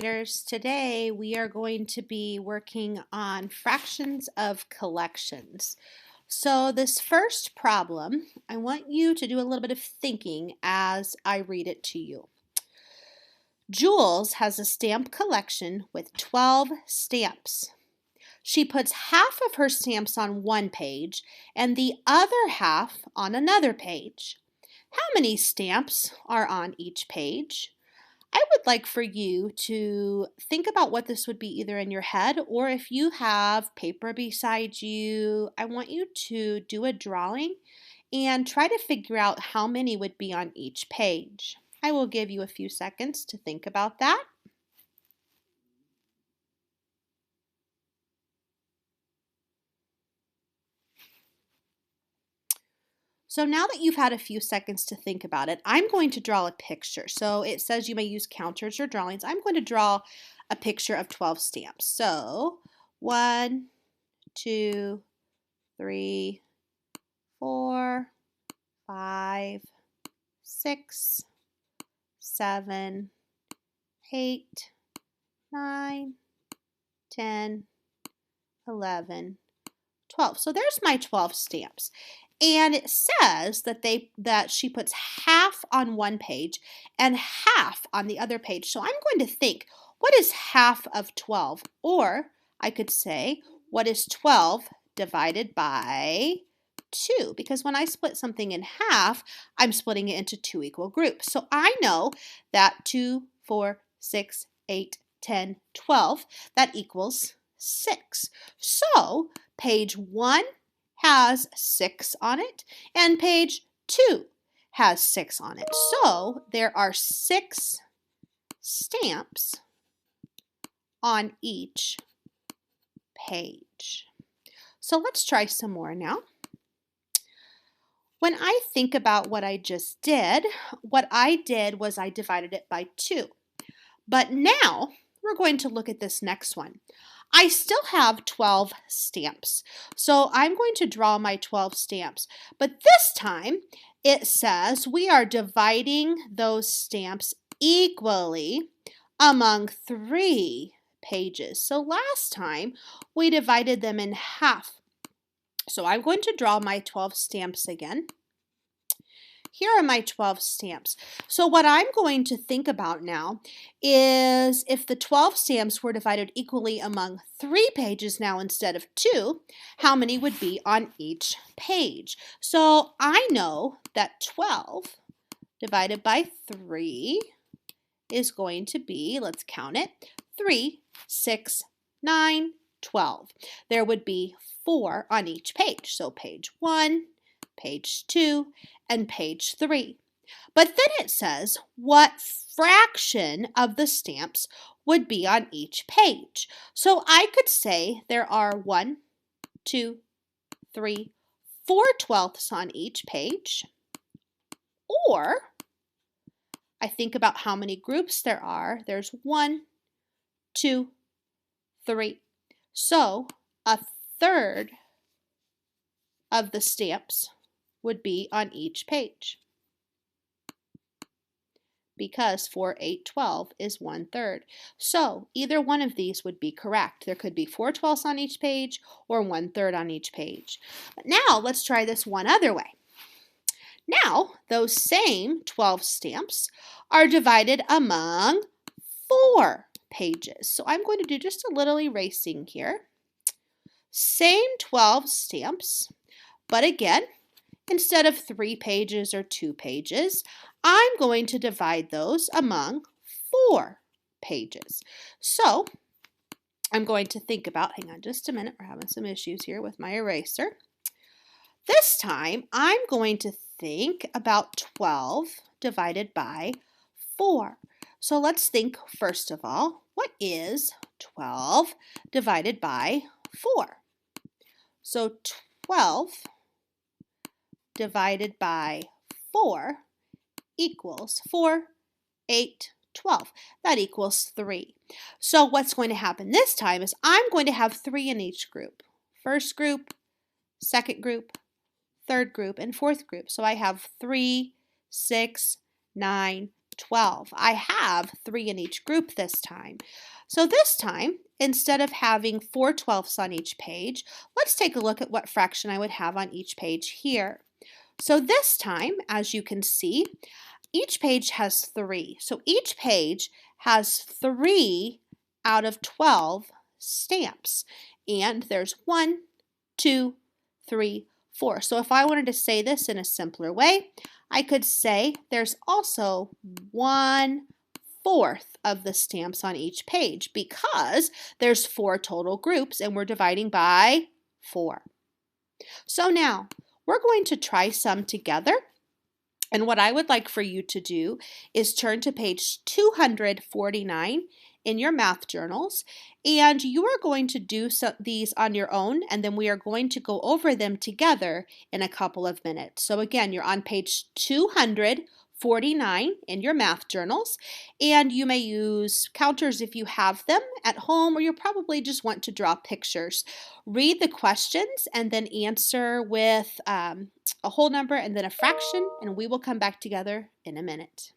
Today we are going to be working on fractions of collections. So this first problem, I want you to do a little bit of thinking as I read it to you. Jules has a stamp collection with 12 stamps. She puts half of her stamps on one page and the other half on another page. How many stamps are on each page? I would like for you to think about what this would be either in your head or if you have paper beside you, I want you to do a drawing and try to figure out how many would be on each page. I will give you a few seconds to think about that. So now that you've had a few seconds to think about it, I'm going to draw a picture. So it says you may use counters or drawings. I'm going to draw a picture of 12 stamps. So 1, 2, 3, 4, 5, 6, 7, 8, 9, 10, 11, 12. So there's my 12 stamps. And it says that she puts half on one page and half on the other page. So I'm going to think, what is half of 12? Or I could say, what is 12 divided by 2? Because when I split something in half, I'm splitting it into two equal groups. So I know that 2, 4, 6, 8, 10, 12, that equals 6. So page 1 has 6 on it, and page 2 has 6 on it. So there are 6 stamps on each page. So let's try some more now. When I think about what I just did, what I did was I divided it by 2. But now we're going to look at this next one. I still have 12 stamps, so I'm going to draw my 12 stamps. But this time it says we are dividing those stamps equally among 3 pages. So last time we divided them in half. So I'm going to draw my 12 stamps again. Here are my 12 stamps. So what I'm going to think about now is if the 12 stamps were divided equally among 3 pages now instead of 2, how many would be on each page? So I know that 12 divided by 3 is going to be, let's count it, 3, 6, 9, 12. There would be 4 on each page. So page 1, page 2, and page 3. But then it says what fraction of the stamps would be on each page. So I could say there are 1, 2, 3, 4 twelfths on each page. Or I think about how many groups there are. There's 1, 2, 3. So a third of the stamps would be on each page because 4, 8, 12 is 1/3. So either one of these would be correct. There could be 4 twelfths on each page or 1/3 on each page. But now let's try this one other way. Now those same 12 stamps are divided among 4 pages. So I'm going to do just a little erasing here. Same 12 stamps, but again, instead of 3 pages or 2 pages, I'm going to divide those among 4 pages. So I'm going to think about, hang on just a minute, we're having some issues here with my eraser. This time I'm going to think about 12 divided by 4. So let's think first of all, what is 12 divided by 4? So 12 divided by 4 equals 4, 8, 12. That equals 3. So what's going to happen this time is I'm going to have 3 in each group. First group, second group, third group, and fourth group. So I have 3, 6, 9, 12. I have 3 in each group this time. So this time, instead of having 4 twelfths on each page, let's take a look at what fraction I would have on each page here. So this time, as you can see, each page has 3. So each page has 3 out of 12 stamps. And there's 1, 2, 3, 4. So if I wanted to say this in a simpler way, I could say there's also 1/4 of the stamps on each page because there's 4 total groups and we're dividing by 4. So now we're going to try some together. And what I would like for you to do is turn to page 249 in your math journals, and you are going to do these on your own, and then we are going to go over them together in a couple of minutes. So again, you're on page 249 in your math journals, and you may use counters if you have them at home, or you probably just want to draw pictures. Read the questions and then answer with a whole number and then a fraction, and we will come back together in a minute.